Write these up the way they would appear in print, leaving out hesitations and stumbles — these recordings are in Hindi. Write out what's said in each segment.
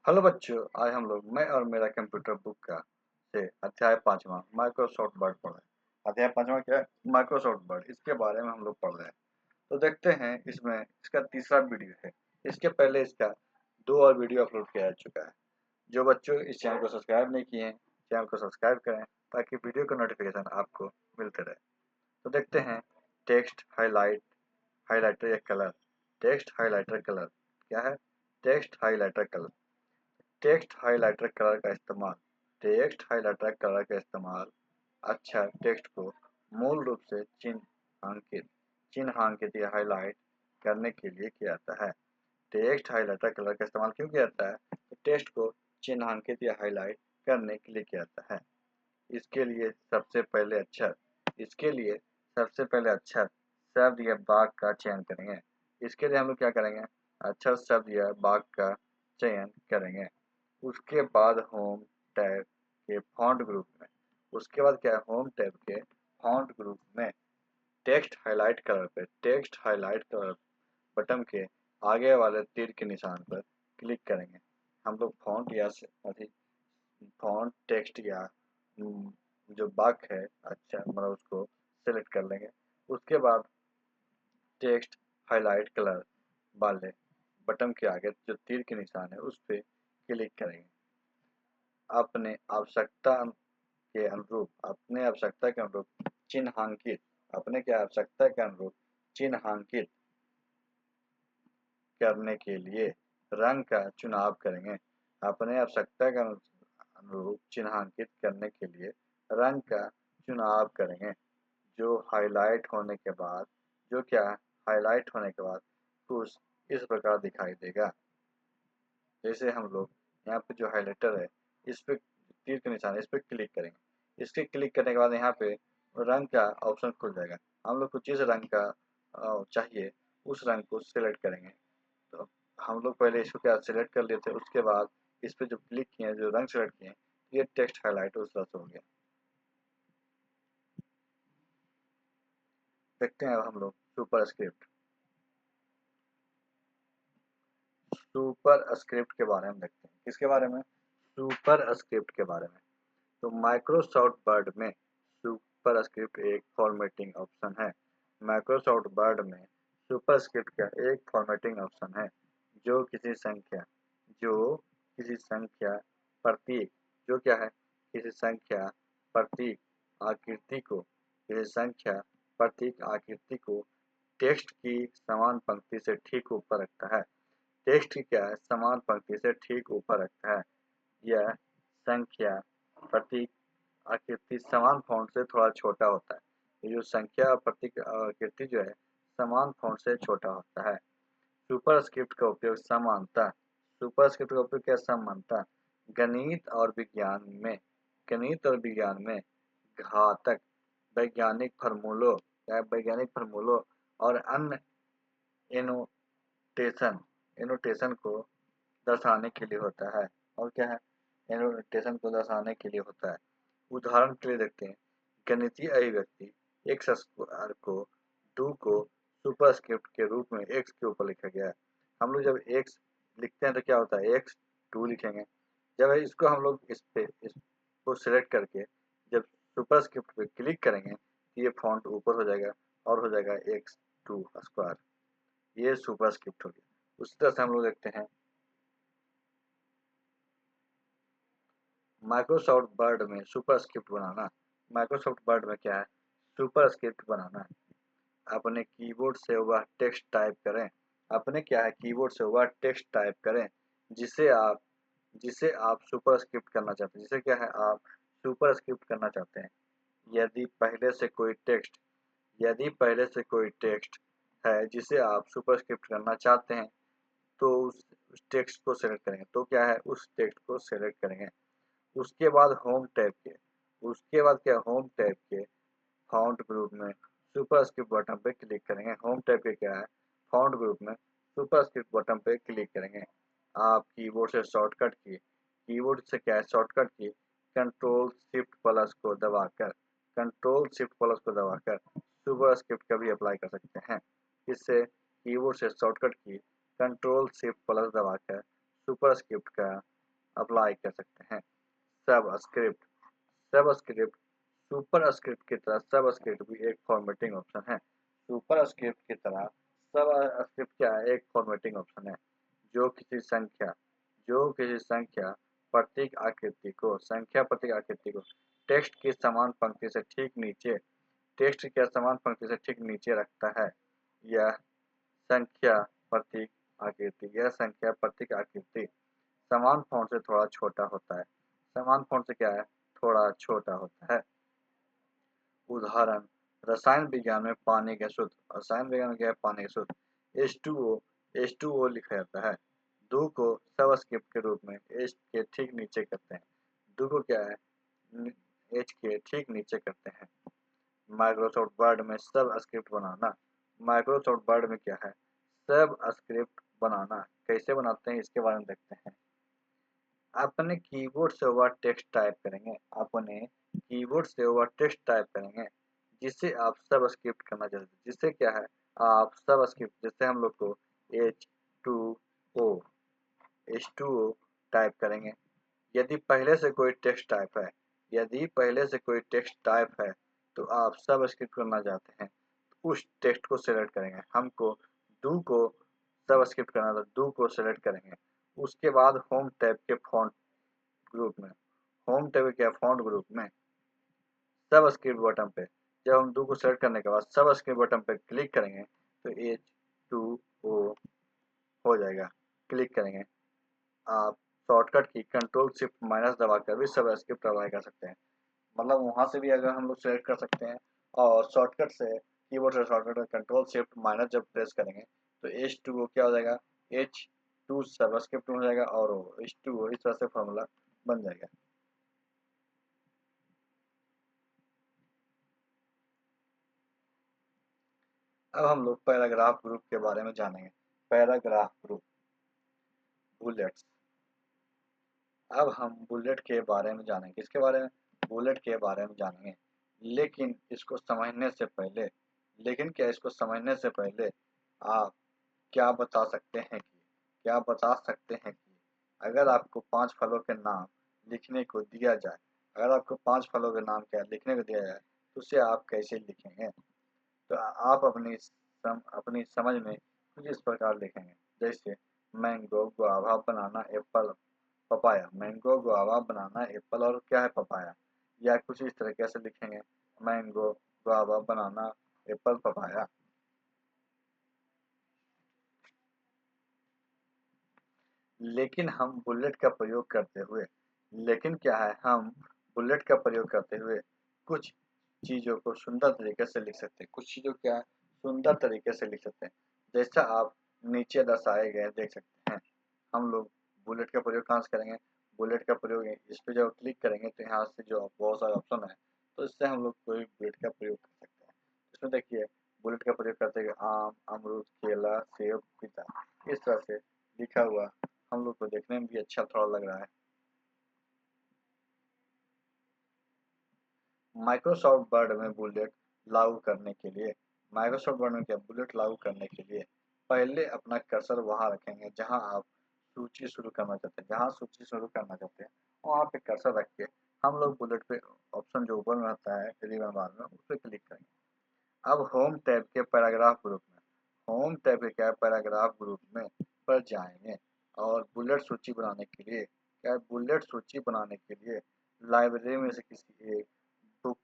हेलो बच्चों, आज हम लोग मैं और मेरा कंप्यूटर बुक का से अध्याय 5वां माइक्रोसॉफ्ट वर्ड पढ़ रहे हैं। अध्याय 5वां क्या है? Microsoft word. इसके बारे में हम लोग पढ़ रहे हैं। तो देखते हैं, इसमें इसका तीसरा वीडियो है। इसके पहले इसका 2 और वीडियो अपलोड किया जा चुका है। जो बच्चों इस चैनल को सब्सक्राइब नहीं किए हैं, चैनल को सब्सक्राइब करें ताकि वीडियो का नोटिफिकेशन आपको मिलते रहे। तो देखते हैं, टेक्स्ट हाइलाइटर या कलर। टेक्स्ट हाइलाइटर कलर क्या है? Text highlighter colour text highlighter colour का इस्तेमाल अक्षर टेक्स्ट को मूल रूप से चिन्हांकित या हाईलाइट करने के लिए किया जाता है। टेक्स्ट हाइलाइटर कलर का इस्तेमाल क्यों किया जाता है? तो टेक्स्ट को चिन्हांकित या हाईलाइट करने के लिए किया जाता है। इसके लिए सबसे पहले अक्षर, शब्द या वाक्य का चयन करेंगे। इसके लिए हम लोग क्या करेंगे? अक्षर, शब्द या वाक्य का चयन करेंगे। उसके बाद होम टैब के फॉन्ट ग्रुप में उसके बाद क्या है? होम टैब के फॉन्ट ग्रुप में टेक्स्ट हाइलाइट कलर बटन के आगे वाले तीर के निशान पर क्लिक करेंगे। हम लोग फॉन्ट टेक्स्ट या जो वाक्य है अच्छा मतलब उसको सेलेक्ट कर लेंगे। उसके बाद टेक्स्ट हाइलाइट कलर वाले बटन के आगे जो तीर के निशान है उस पर क्लिक करेंगे। अपने आवश्यकता अपने आवश्यकता के अनुरूप चिन्हांकित अपने क्या आवश्यकता के अनुरूप चिन्हांकित करने के लिए रंग का चुनाव करेंगे। अपने आवश्यकता के अनुरूप चिन्हांकित करने के लिए रंग का चुनाव करेंगे। जो हाईलाइट होने के बाद जो क्या हाईलाइट होने के बाद कुछ इस प्रकार दिखाई देगा। जैसे हम लोग यहाँ पे जो हाइलाइटर है, इस पे तीर के निशान है, इस पे क्लिक करेंगे। इसके क्लिक करने के बाद यहाँ पे रंग का ऑप्शन खुल जाएगा। हम लोग को जिस रंग का चाहिए उस रंग को सिलेक्ट करेंगे। तो हम लोग पहले इसको क्या सिलेक्ट कर लेते हैं, उसके बाद इस पे जो क्लिक किए, जो रंग सेलेक्ट किए, ये टेक्स्ट हाईलाइट उस तरह से हो गया। देखते हैं अब हम लोग सुपर स्क्रिप्ट के बारे में देखते हैं। किसके बारे में? सुपर स्क्रिप्ट के बारे में। तो माइक्रोसॉफ्ट वर्ड में सुपर स्क्रिप्ट एक फॉर्मेटिंग ऑप्शन है। माइक्रोसॉफ्ट वर्ड में सुपर स्क्रिप्ट का एक फॉर्मेटिंग ऑप्शन है जो जो किसी संख्या प्रतीक जो क्या है किसी संख्या प्रतीक आकृति को किसी संख्या प्रतीक आकृति को टेक्स्ट की समान पंक्ति से ठीक ऊपर रखता है। टेक्स्ट की क्या है? समान पंक्ति से ठीक ऊपर रखता है। यह संख्या प्रतीक आकृति समान फ़ॉन्ट से थोड़ा छोटा होता है। ये जो संख्या और प्रतीक आकृति जो है समान फ़ॉन्ट से छोटा होता है। सुपरस्क्रिप्ट का उपयोग समानता सुपरस्क्रिप्ट का उपयोग क्या? समानता गणित और विज्ञान में गणित और विज्ञान में घातक वैज्ञानिक फॉर्मूलों और अन्य एनोटेशन एनोटेशन को दर्शाने के लिए होता है। और क्या है? एनोटेशन को दर्शाने के लिए होता है। उदाहरण के लिए देखते हैं, गणितीय अभिव्यक्ति एक्स स्क्वायर को 2 को सुपरस्क्रिप्ट के रूप में एक्स के ऊपर लिखा गया है। हम लोग जब एक्स लिखते हैं तो क्या होता है? एक्स 2 लिखेंगे। जब इसको हम लोग इसको सिलेक्ट करके जब सुपरस्क्रिप्ट पे क्लिक करेंगे तो ये फॉन्ट ऊपर हो जाएगा और हो जाएगा एक्स 2 स्क्वायर। ये सुपरस्क्रिप्ट हो गया। उसी तरह से हम लोग देखते हैं माइक्रोसॉफ्ट वर्ड में सुपरस्क्रिप्ट बनाना। माइक्रोसॉफ्ट वर्ड में क्या है? सुपरस्क्रिप्ट बनाना है। अपने कीबोर्ड से वह टेक्स्ट टाइप करें। अपने क्या है? कीबोर्ड से वह टेक्स्ट टाइप करें जिसे आप जिसे आप सुपरस्क्रिप्ट करना चाहते हैं। जिसे क्या है? आप सुपरस्क्रिप्ट करना चाहते हैं। यदि पहले से कोई टेक्स्ट यदि पहले से कोई टेक्स्ट है जिसे आप सुपरस्क्रिप्ट करना चाहते हैं तो उस टेक्स्ट को सेलेक्ट करेंगे। तो क्या है? उस टेक्स्ट को सेलेक्ट करेंगे। उसके बाद होम टैब के फ़ॉन्ट ग्रुप में सुपरस्क्रिप्ट बटन पे क्लिक करेंगे। होम टैब के क्या है? फ़ॉन्ट ग्रुप में सुपरस्क्रिप्ट बटन पे क्लिक करेंगे। आप कीबोर्ड से क्या है? शॉर्टकट की कंट्रोल शिफ्ट प्लस को दबाकर सुपरस्क्रिप्ट का भी अप्लाई कर सकते हैं। इससे कीबोर्ड से शॉर्टकट की कंट्रोल शिफ्ट प्लस दबाकर सुपरस्क्रिप्ट का अप्लाई कर सकते हैं। सबस्क्रिप्ट सबस्क्रिप्ट सुपरस्क्रिप्ट की तरह सबस्क्रिप्ट भी एक फॉर्मेटिंग ऑप्शन है। सुपरस्क्रिप्ट की तरह सबस्क्रिप्ट क्या है? एक फॉर्मेटिंग ऑप्शन है जो किसी संख्या जो किसी संख्या प्रतीक आकृति को टेक्स्ट की समान पंक्ति से ठीक नीचे टेक्स्ट के समान पंक्ति से ठीक नीचे रखता है। यह संख्या प्रतीक यह संख्या प्रतीक आकृति समान फ़ॉन्ट से थोड़ा छोटा होता है। समान फ़ॉन्ट से क्या है? थोड़ा छोटा होता है। उदाहरण, रसायन विज्ञान में पानी के शुद्ध रसायन विज्ञान में क्या है? पानी के शुद्ध H2O H2O लिखा जाता है। दो को सबस्क्रिप्ट के रूप में H के ठीक नीचे करते हैं। दो को क्या है? H के ठीक नीचे करते हैं। माइक्रोसॉफ्ट वर्ड में सब स्क्रिप्ट बनाना। माइक्रोसॉफ्ट वर्ड में क्या है? सब स्क्रिप्ट बनाना। कैसे बनाते हैं इसके बारे में देखते हैं। अपने कीबोर्ड से वह टेक्स्ट टाइप करेंगे। अपने कीबोर्ड से वह टेक्स्ट टाइप करेंगे जिसे आप सब स्क्रिप्ट करना चाहते हैं। जिससे क्या है? आप सब स्क्रिप्ट जैसे हम लोग को H2O H2O टाइप करेंगे। यदि पहले से कोई टेक्स्ट टाइप है तो आप सब स्क्रिप्ट करना चाहते हैं तो उस टेक्स्ट को सेलेक्ट करेंगे। हमको डू को सब स्क्रिप्ट करना था, डू को सेलेक्ट करेंगे। उसके बाद होम टैब के फॉन्ट ग्रुप में होम टैब के फॉन्ट ग्रुप में सब स्क्रिप्ट बटन पे जब हम डू को सेलेक्ट करने के बाद सब स्क्रिप्ट बटन पे क्लिक करेंगे तो H2O हो जाएगा। क्लिक करेंगे। आप शॉर्टकट की कंट्रोल शिफ्ट माइनस दबाकर भी सब स्क्रिप्ट अप्लाई कर सकते हैं। मतलब वहां से भी अगर हम लोग सेलेक्ट कर सकते हैं और शॉर्टकट से कीबोर्ड से शॉर्टकट में कंट्रोल शिफ्ट माइनस जब प्रेस करेंगे तो H2O क्या हो जाएगा? H2 सब स्क्रिप्ट हो जाएगा और H2O इस तरह से फॉर्मूला बन जाएगा। अब हम लोग पैराग्राफ ग्रुप के बारे में जानेंगे। Paragraph group bullets. अब हम बुलेट के बारे में जानेंगे। किसके बारे में? बुलेट के बारे में जानेंगे। लेकिन इसको समझने से पहले इसको समझने से पहले आप क्या बता सकते हैं कि अगर आपको 5 फलों के नाम लिखने को दिया जाए अगर आपको 5 फलों के नाम क्या लिखने को दिया जाए तो उसे आप कैसे लिखेंगे? तो आप अपनी समझ में कुछ इस प्रकार लिखेंगे। जैसे मैंगो, गुआवा, बनाना, एप्पल, पपाया। मैंगो, गुआवा, बनाना, एप्पल और क्या है? पपाया। या कुछ इस तरीके से लिखेंगे। मैंगो, गुआवा, बनाना, एप्पल, पपाया। लेकिन हम बुलेट का प्रयोग करते हुए लेकिन क्या है? हम बुलेट का प्रयोग करते हुए कुछ चीज़ों को सुंदर तरीके से लिख सकते हैं। कुछ चीज़ों क्या है? सुंदर तरीके से लिख सकते हैं। जैसा आप नीचे दर्शाए गए देख सकते हैं। हम लोग बुलेट का प्रयोग कहाँ से करेंगे? बुलेट का प्रयोग इस पे जब क्लिक करेंगे तो यहाँ से जो बहुत सारे ऑप्शन है तो इससे हम लोग कोई बुलेट का प्रयोग कर सकते हैं। इसमें देखिए बुलेट का प्रयोग करते हुए आम, अमरूद, केला, सेब, पपीता इस तरह से लिखा हुआ हम लोग को देखने में भी अच्छा थोड़ा लग रहा है। माइक्रोसॉफ्ट वर्ड में बुलेट लागू करने के लिए माइक्रोसॉफ्ट वर्ड में क्या बुलेट लागू करने के लिए पहले अपना कर्सर वहां रखेंगे जहां आप सूची शुरू करना चाहते हैं। जहां सूची शुरू करना चाहते हैं वहां पे कर्सर रख के हम लोग बुलेट पे ऑप्शन जो ऊपर में रहता है रिबन बार में उस पर क्लिक करेंगे। अब होम टैब के पैराग्राफ ग्रुप में होम टैब के क्या पैराग्राफ ग्रुप में पर जाएंगे और बुलेट सूची बनाने के लिए लाइब्रेरी में से किसी एक बुक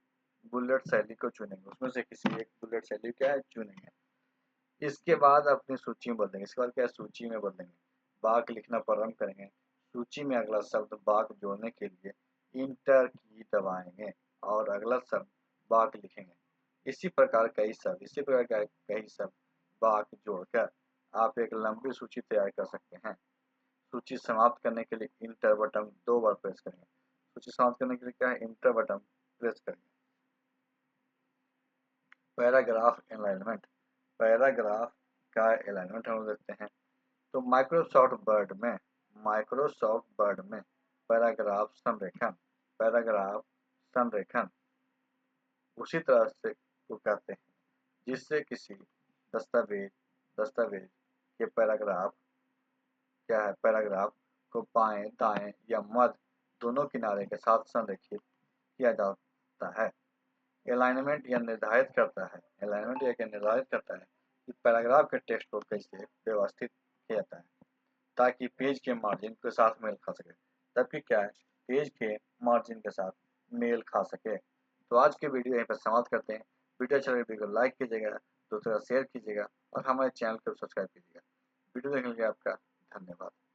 बुलेट शैली को चुनेंगे। उसमें से किसी एक बुलेट शैली क्या है चुनेंगे। इसके बाद अपनी सूची में बदलेंगे। इसके बाद क्या है? सूची में बदलेंगे। बाक लिखना प्रारंभ करेंगे। सूची में अगला शब्द बाक जोड़ने के लिए इंटर की दबाएंगे और अगला शब्द बाक लिखेंगे। इसी प्रकार का कई शब्द बाक जोड़कर आप एक लंबी सूची तैयार कर सकते हैं। सूची समाप्त करने के लिए इंटर बटन 2 बार प्रेस करेंगे। सूची समाप्त करने के लिए क्या है? इंटर बटन प्रेस करेंगे। पैराग्राफ अलाइनमेंट पैराग्राफ का अलाइनमेंट हम देखते हैं। तो माइक्रोसॉफ्ट वर्ड में पैराग्राफ संरेखण उसी तरह से को कहते हैं जिससे किसी दस्तावेज दस्तावेज के पैराग्राफ क्या है? पैराग्राफ को बाएं, दाएं या मध्य दोनों किनारे के साथ संरेखित किया जाता है। अलाइनमेंट यह निर्धारित करता है कि पैराग्राफ के टेक्स्ट को कैसे व्यवस्थित किया जाता है ताकि पेज के मार्जिन के साथ मेल खा सके, तभी क्या है, पेज के मार्जिन के साथ मेल खा सके। तो आज के वीडियो यहीं पर समाप्त करते हैं। वीडियो अच्छा लगे वीडियो को लाइक कीजिएगा, दोस्तों का शेयर कीजिएगा और हमारे चैनल को सब्सक्राइब कीजिएगा। वीडियो देखने के लिए आपका धन्यवाद।